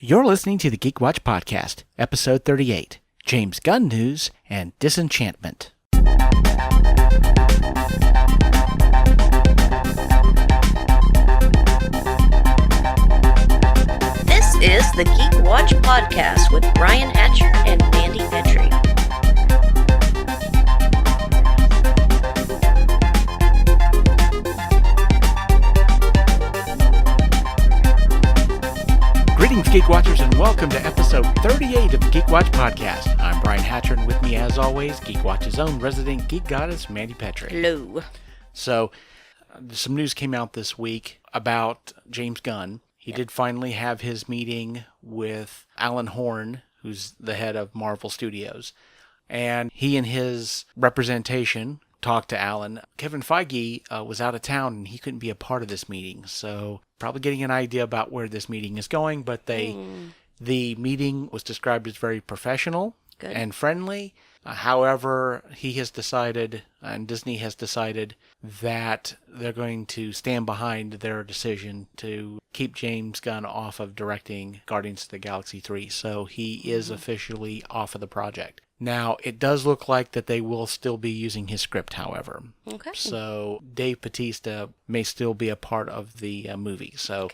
You're listening to the Geek Watch Podcast, Episode 38, James Gunn News and Disenchantment. This is the Geek Watch Podcast with Brian Hatcher and Mandy Petrie. Greetings, Geek Watchers, and welcome to Episode 38 of the Geek Watch Podcast. I'm Brian Hatcher, and with me, as always, Geek Watch's own resident geek goddess, Mandy Petrie. Hello. So, some news came out this week about James Gunn. He did finally have his meeting with Alan Horn, who's the head of Marvel Studios. And he and his representation talked to Alan. Kevin Feige was out of town and he couldn't be a part of this meeting. So probably getting an idea about where this meeting is going. But the meeting was described as very professional and friendly. However, he has decided, and Disney has decided, that they're going to stand behind their decision to keep James Gunn off of directing Guardians of the Galaxy 3. So he is officially off of the project. Now, it does look like that they will still be using his script, however. Okay. So Dave Bautista may still be a part of the movie. So,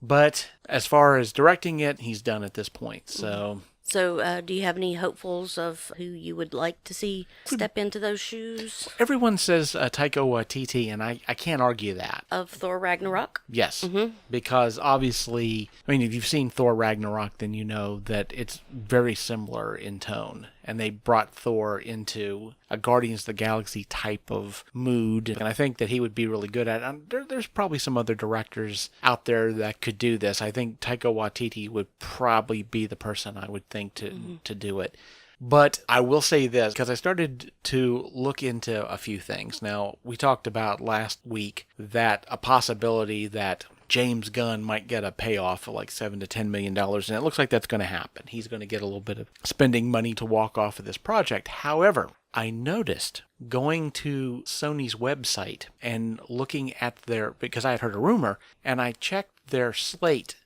but as far as directing it, he's done at this point. So. So, do you have any hopefuls of who you would like to see step into those shoes? Everyone says Taika Waititi, and I can't argue that. Of Thor Ragnarok? Yes, because obviously, I mean, if you've seen Thor Ragnarok, then you know that it's very similar in tone. And they brought Thor into a Guardians of the Galaxy type of mood. And I think that he would be really good at it. There's probably some other directors out there that could do this. I think Taika Waititi would probably be the person I would think to do it. But I will say this, because I started to look into a few things. Now, we talked about last week that a possibility that James Gunn might get a payoff of like $7 to $10 million, and it looks like that's going to happen. He's going to get a little bit of spending money to walk off of this project. However, I noticed going to Sony's website and looking at because I had heard a rumor, and I checked their slate,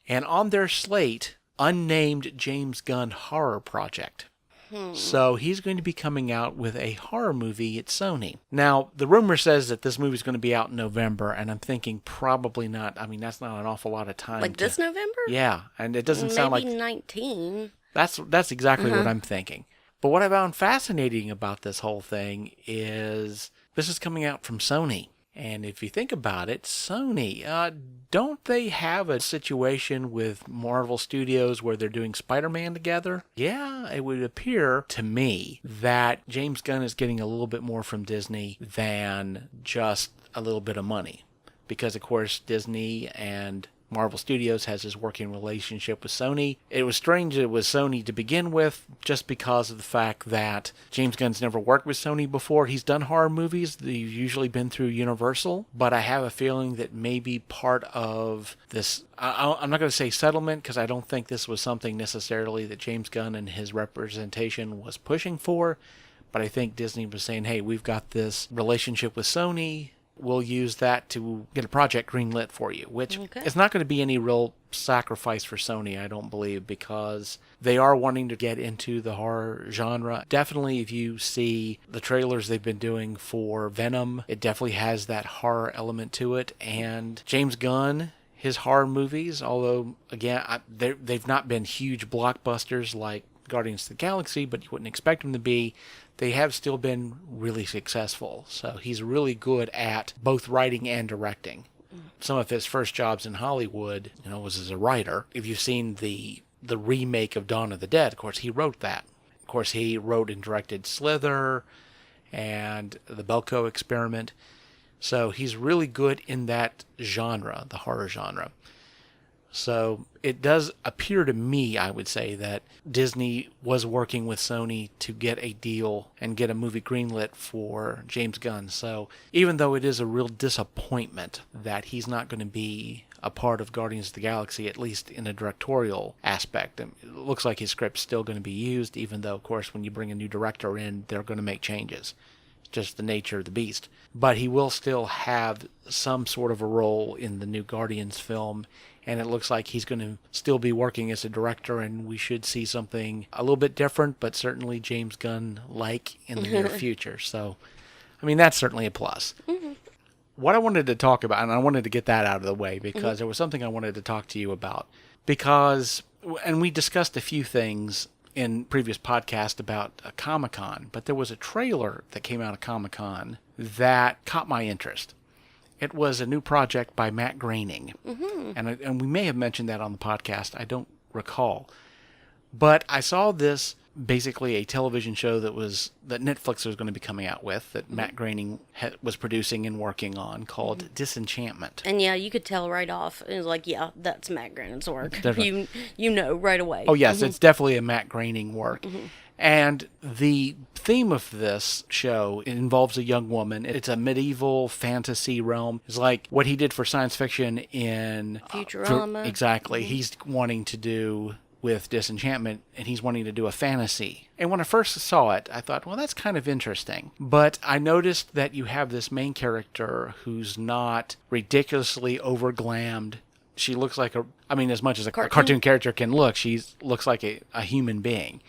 and on their slate, unnamed James Gunn horror project. So he's going to be coming out with a horror movie at Sony. Now, the rumor says that this movie is going to be out in November, and I'm thinking probably not. I mean, that's not an awful lot of time. Like this November? Yeah, and it doesn't sound like... Maybe 19. That's exactly what I'm thinking. But what I found fascinating about this whole thing is this is coming out from Sony. And if you think about it, Sony, don't they have a situation with Marvel Studios where they're doing Spider-Man together? Yeah, it would appear to me that James Gunn is getting a little bit more from Disney than just a little bit of money. Because, of course, Disney and Marvel Studios has his working relationship with Sony. It was strange that it was Sony to begin with, just because of the fact that James Gunn's never worked with Sony before. He's done horror movies. They've usually been through Universal. But I have a feeling that maybe part of this, I'm not going to say settlement, because I don't think this was something necessarily that James Gunn and his representation was pushing for. But I think Disney was saying, hey, we've got this relationship with Sony. We'll use that to get a project greenlit for you, which is not going to be any real sacrifice for Sony, I don't believe, because they are wanting to get into the horror genre. Definitely, if you see the trailers they've been doing for Venom, it definitely has that horror element to it. And James Gunn, his horror movies, although, again, they've not been huge blockbusters like Guardians of the Galaxy, but you wouldn't expect them to be. They have still been really successful. So he's really good at both writing and directing. Some of his first jobs in Hollywood, was as a writer. If you've seen the remake of Dawn of the Dead, of course, he wrote that. Of course, he wrote and directed Slither and The Belko Experiment. So he's really good in that genre, the horror genre. So it does appear to me, I would say, that Disney was working with Sony to get a deal and get a movie greenlit for James Gunn. So even though it is a real disappointment that he's not going to be a part of Guardians of the Galaxy, at least in a directorial aspect, and it looks like his script's still going to be used, even though, of course, when you bring a new director in, they're going to make changes. just the nature of the beast. But he will still have some sort of a role in the new Guardians film, and it looks like he's going to still be working as a director, and we should see something a little bit different, but certainly James Gunn-like in the near future. So, I mean, that's certainly a plus. Mm-hmm. What I wanted to talk about, and I wanted to get that out of the way, because there was something I wanted to talk to you about. Because, and we discussed a few things in previous podcast about Comic-Con, but there was a trailer that came out of Comic-Con that caught my interest. It was a new project by Matt Groening, and we may have mentioned that on the podcast. I don't recall, but I saw this basically a television show that Netflix was going to be coming out with, that Matt Groening was producing and working on, called Disenchantment. And yeah, you could tell right off. It was like, yeah, that's Matt Groening's work. Definitely. You know right away. Oh yes, it's definitely a Matt Groening work. And the theme of this show involves a young woman. It's a medieval fantasy realm. It's like what he did for science fiction in Futurama. Exactly. He's wanting to do with Disenchantment, and he's wanting to do a fantasy. And when I first saw it, I thought, well, that's kind of interesting. But I noticed that you have this main character who's not ridiculously overglammed. She looks like as much as a cartoon character can look, she looks like a human being.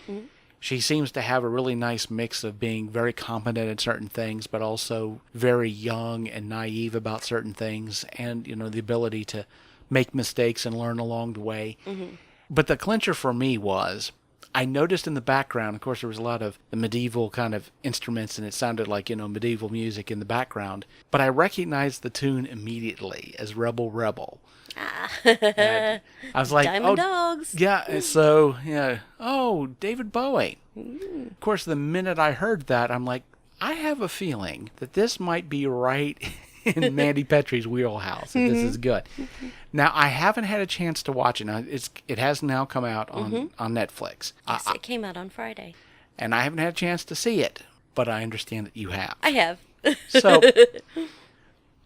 She seems to have a really nice mix of being very competent at certain things, but also very young and naive about certain things, and the ability to make mistakes and learn along the way. But the clincher for me was, I noticed in the background, of course, there was a lot of the medieval kind of instruments, and it sounded like, medieval music in the background, but I recognized the tune immediately as Rebel Rebel. And I was like, Diamond Dogs. Yeah, so, oh, David Bowie. Of course, the minute I heard that, I'm like, I have a feeling that this might be right in Mandy Petrie's wheelhouse. This is good. Now, I haven't had a chance to watch it. Now, it has now come out on Netflix. Yes, it came out on Friday. And I haven't had a chance to see it, but I understand that you have. I have. So,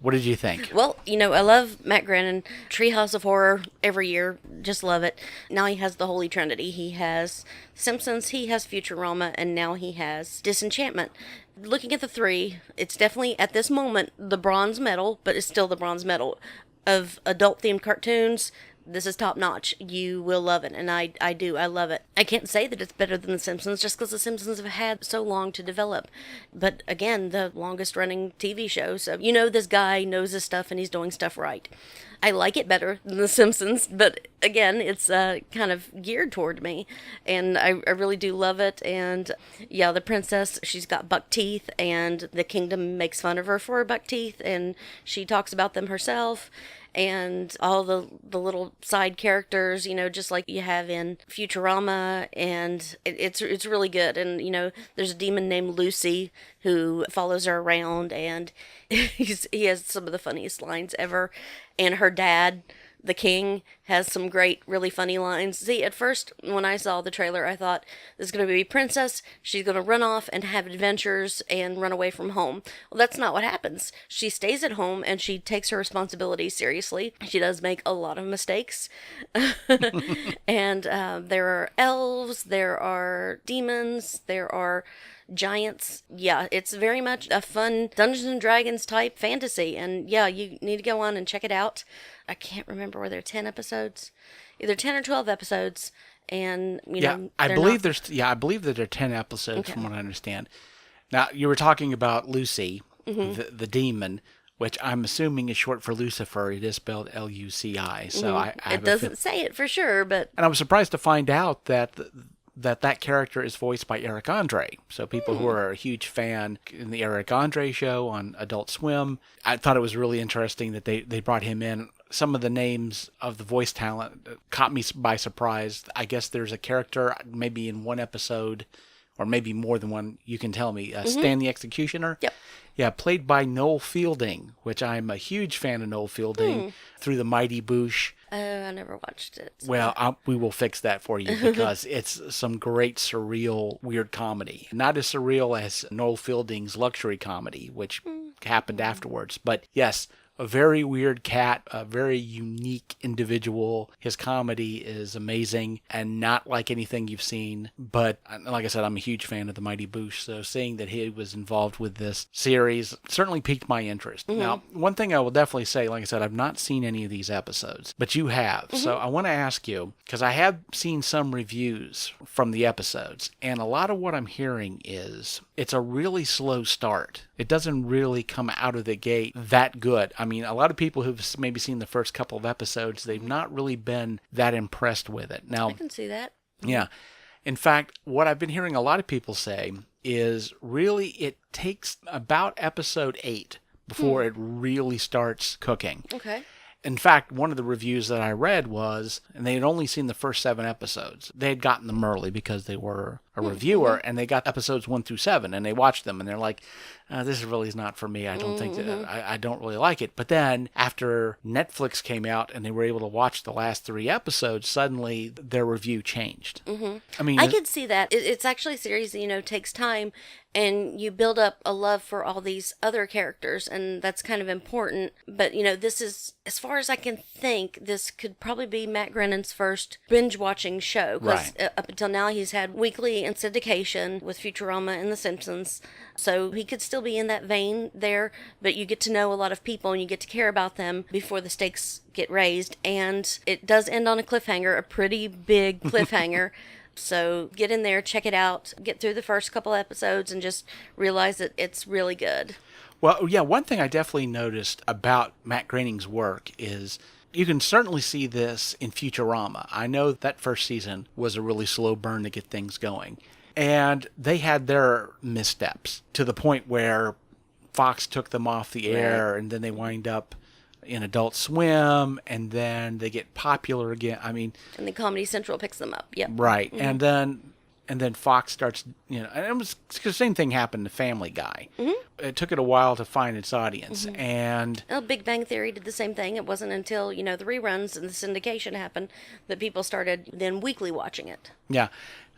what did you think? Well, I love Matt Groening. Treehouse of Horror every year. Just love it. Now he has the Holy Trinity. He has Simpsons, he has Futurama, and now he has Disenchantment. Looking at the three, it's definitely, at this moment, the bronze medal, but it's still the bronze medal of adult-themed cartoons. This is top notch. You will love it, and I do. I love it. I can't say that it's better than The Simpsons just because The Simpsons have had so long to develop. But again, the longest running TV show, so this guy knows his stuff and he's doing stuff right. I like it better than The Simpsons, but again, it's kind of geared toward me, and I really do love it. And yeah, the princess, she's got buck teeth, and the kingdom makes fun of her for her buck teeth, and she talks about them herself. And all the little side characters, just like you have in Futurama, and it's really good. And there's a demon named Lucy who follows her around, and he has some of the funniest lines ever. And her dad, the king, has some great, really funny lines. See, at first, when I saw the trailer, I thought, this is going to be princess, she's going to run off and have adventures and run away from home. Well, that's not what happens. She stays at home, and she takes her responsibilities seriously. She does make a lot of mistakes. And there are elves, there are demons, there are giants. Yeah, it's very much a fun Dungeons and Dragons type fantasy, and yeah, you need to go on and check it out. I can't remember whether 10 episodes, either 10 or 12 episodes, and I believe that there are 10 episodes from what I understand. Now, you were talking about Lucy, the demon, which I'm assuming is short for Lucifer. It is spelled Luci. So it doesn't say it for sure, but and I was surprised to find out that that character is voiced by Eric Andre. So people who are a huge fan in the Eric Andre show on Adult Swim, I thought it was really interesting that they brought him in. Some of the names of the voice talent caught me by surprise. I guess there's a character maybe in one episode, or maybe more than one, you can tell me, Stan the Executioner. Yep. Yeah, played by Noel Fielding, which I'm a huge fan of Noel Fielding through The Mighty Boosh. I never watched it. So. Well, we will fix that for you because it's some great surreal, weird comedy. Not as surreal as Noel Fielding's luxury comedy, which happened afterwards. But yes, a very weird cat, a very unique individual. His comedy is amazing and not like anything you've seen. But like I said, I'm a huge fan of the Mighty Boosh, so seeing that he was involved with this series certainly piqued my interest. Now, one thing I will definitely say, like I said, I've not seen any of these episodes, but you have. So I want to ask you, because I have seen some reviews from the episodes, and a lot of what I'm hearing is it's a really slow start. It doesn't really come out of the gate that good. I mean, a lot of people who've maybe seen the first couple of episodes, they've not really been that impressed with it. Now, I can see that. yeah. In fact, what I've been hearing a lot of people say is really it takes about episode 8 before it really starts cooking. Okay. In fact, one of the reviews that I read was, and they had only seen the first 7 episodes. They had gotten them early because they were a reviewer, and they got episodes 1 through 7, and they watched them, and they're like, this really is not for me. I don't think that, I don't really like it. But then after Netflix came out and they were able to watch the last 3 episodes, suddenly their review changed. I mean, I could see that. It's actually a series that, takes time, and you build up a love for all these other characters, and that's kind of important. But, this is, as far as I can think, this could probably be Matt Groening's first binge-watching show. Because up until now, he's had weekly in syndication with Futurama and The Simpsons. So he could still be in that vein there, but you get to know a lot of people and you get to care about them before the stakes get raised. And it does end on a cliffhanger, a pretty big cliffhanger. So get in there, check it out, get through the first couple episodes and just realize that it's really good. Well, yeah, one thing I definitely noticed about Matt Groening's work is you can certainly see this in Futurama. I know that first season was a really slow burn to get things going. And they had their missteps to the point where Fox took them off the air, and then they wind up in Adult Swim, and then they get popular again. I mean, and then Comedy Central picks them up. Yep. Right. And then Fox starts, and it was the same thing happened to Family Guy. It took it a while to find its audience. And Big Bang Theory did the same thing. It wasn't until, the reruns and the syndication happened that people started then weekly watching it. yeah.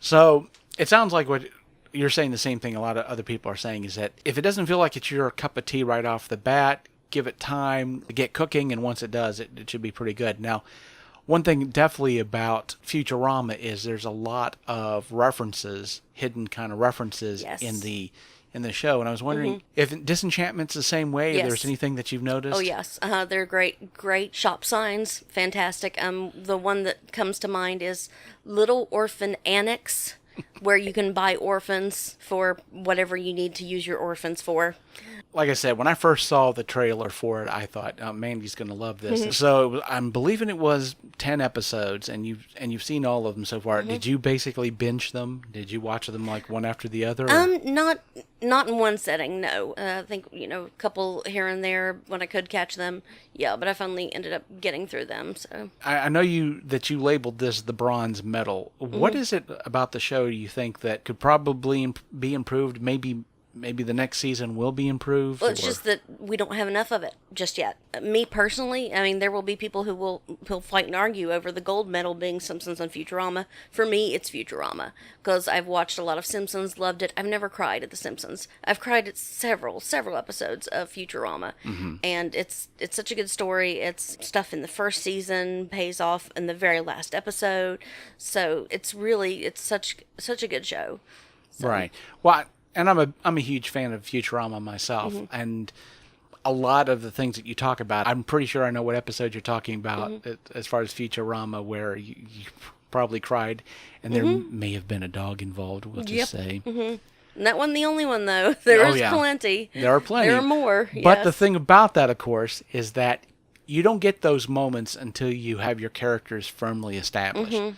So it sounds like what you're saying, the same thing a lot of other people are saying, is that if it doesn't feel like it's your cup of tea right off the bat, give it time to get cooking, and once it does, it should be pretty good. Now, one thing definitely about Futurama is there's a lot of references, hidden kind of references in the show, and I was wondering if Disenchantment's the same way. If there's anything that you've noticed? Oh yes, they're great shop signs, fantastic. The one that comes to mind is Little Orphan Annex, where you can buy orphans for whatever you need to use your orphans for. Like I said, when I first saw the trailer for it, I thought, oh, Mandy's going to love this. So I'm believing it was 10 episodes, and you've seen all of them so far. Did you basically binge them? Did you watch them like one after the other? Not in one setting, no. I think, a couple here and there when I could catch them. Yeah, but I finally ended up getting through them. So I know that you labeled this the bronze medal. What is it about the show you think that could probably be improved? Maybe the next season will be improved? Well, it's just that we don't have enough of it just yet. Me personally, I mean, there will be people who will fight and argue over the gold medal being Simpsons and Futurama. For me, it's Futurama, because I've watched a lot of Simpsons, loved it. I've never cried at The Simpsons. I've cried at several episodes of Futurama, and it's such a good story. It's stuff in the first season pays off in the very last episode, so it's such a good show. So. Right. Well, and I'm a huge fan of Futurama myself, and a lot of the things that you talk about, I'm pretty sure I know what episode you're talking about as far as Futurama, where you probably cried, and there may have been a dog involved, we'll just say. And that wasn't the only one, though. There is plenty. There are plenty. There are more, But the thing about that, of course, is that you don't get those moments until you have your characters firmly established.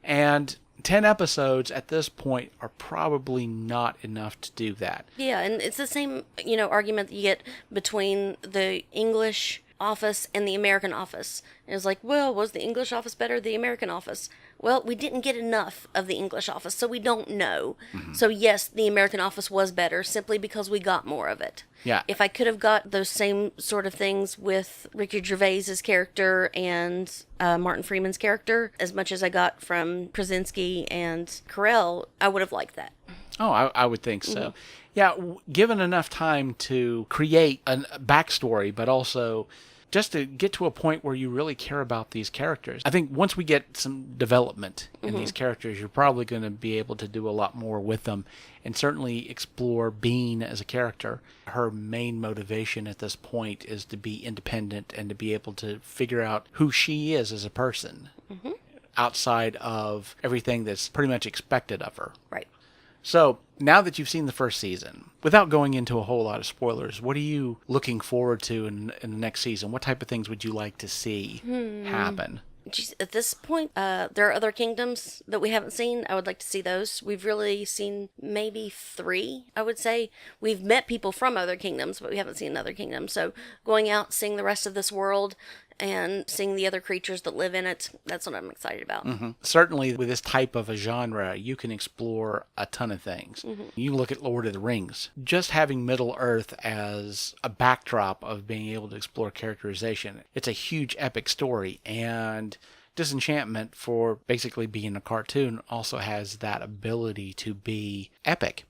And 10 episodes at this point are probably not enough to do that. Yeah, and it's the same, argument that you get between the English office and the American office. And it's like, well, was the English office better than the American office? Well, we didn't get enough of the English office, so we don't know. So yes, the American office was better simply because we got more of it. Yeah. If I could have got those same sort of things with Ricky Gervais's character and Martin Freeman's character, as much as I got from Krasinski and Carell, I would have liked that. Oh, I would think so. Yeah, given enough time to create a backstory, but also just to get to a point where you really care about these characters. I think once we get some development in these characters, you're probably going to be able to do a lot more with them, and certainly explore Bean as a character. Her main motivation at this point is to be independent and to be able to figure out who she is as a person, outside of everything that's pretty much expected of her. Right. So, now that you've seen the first season, without going into a whole lot of spoilers, what are you looking forward to in the next season? What type of things would you like to see happen? Geez, at this point, there are other kingdoms that we haven't seen. I would like to see those. We've really seen maybe 3, I would say. We've met people from other kingdoms, but we haven't seen other kingdoms. So going out, seeing the rest of this world, and seeing the other creatures that live in it, that's what I'm excited about. Certainly, with this type of a genre, you can explore a ton of things. You look at Lord of the Rings. Just having Middle-earth as a backdrop of being able to explore characterization, it's a huge epic story, and Disenchantment, for basically being a cartoon, also has that ability to be epic.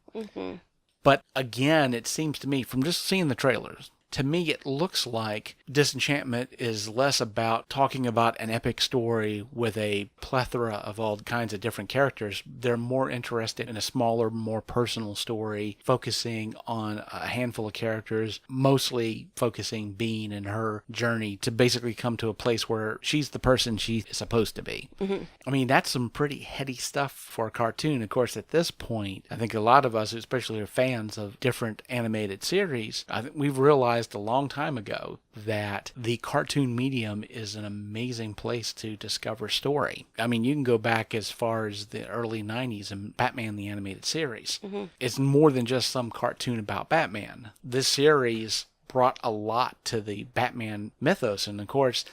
But again, it seems to me, from just seeing the trailers, to me, it looks like Disenchantment is less about talking about an epic story with a plethora of all kinds of different characters. They're more interested in a smaller, more personal story, focusing on a handful of characters, mostly focusing Bean and her journey to basically come to a place where she's the person she's supposed to be. I mean, that's some pretty heady stuff for a cartoon. Of course, at this point, I think a lot of us, especially are fans of different animated series, I think we've realized a long time ago that the cartoon medium is an amazing place to discover story. I mean, you can go back as far as the early 90s and Batman the Animated Series. It's more than just some cartoon about Batman. This series brought a lot to the Batman mythos, and of course,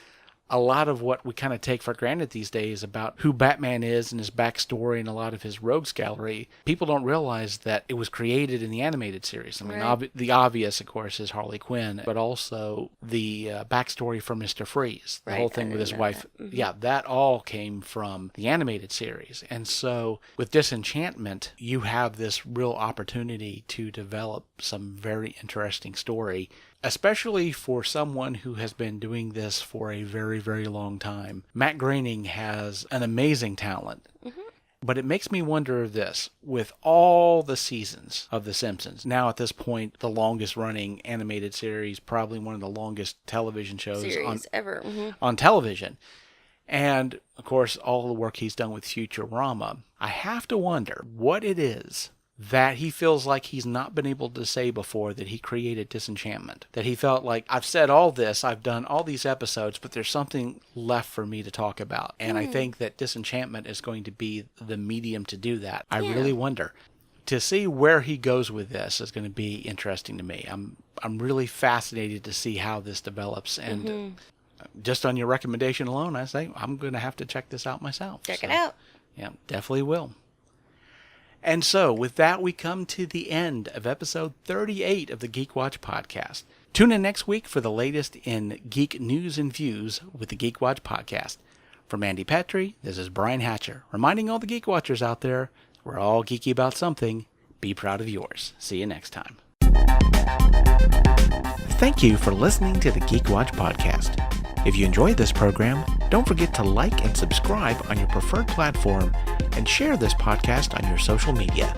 a lot of what we kind of take for granted these days about who Batman is and his backstory and a lot of his rogues gallery, people don't realize that it was created in the animated series. I mean, the obvious, of course, is Harley Quinn, but also the backstory for Mr. Freeze, the whole thing with his wife. Yeah, that all came from the animated series. And so with Disenchantment, you have this real opportunity to develop some very interesting story, especially for someone who has been doing this for a very, very long time. Matt Groening has an amazing talent. But it makes me wonder this, with all the seasons of The Simpsons, now at this point, the longest running animated series, probably one of the longest television shows ever. On television. And, of course, all the work he's done with Futurama. I have to wonder what it is that he feels like he's not been able to say before that he created Disenchantment. That he felt like, I've said all this, I've done all these episodes, but there's something left for me to talk about. And I think that Disenchantment is going to be the medium to do that. I really wonder. To see where he goes with this is going to be interesting to me. I'm really fascinated to see how this develops. And just on your recommendation alone, I say I'm going to have to check this out myself. Check it out. Yeah, definitely will. And so, with that, we come to the end of episode 38 of the Geek Watch podcast. Tune in next week for the latest in geek news and views with the Geek Watch podcast. For Mandy Petrie, this is Brian Hatcher, reminding all the Geek Watchers out there, we're all geeky about something. Be proud of yours. See you next time. Thank you for listening to the Geek Watch podcast. If you enjoyed this program, don't forget to like and subscribe on your preferred platform and share this podcast on your social media.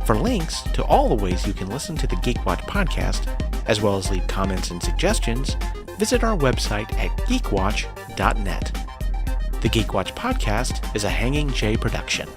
For links to all the ways you can listen to the Geek Watch podcast, as well as leave comments and suggestions, visit our website at geekwatch.net. The Geek Watch podcast is a Hanging J production.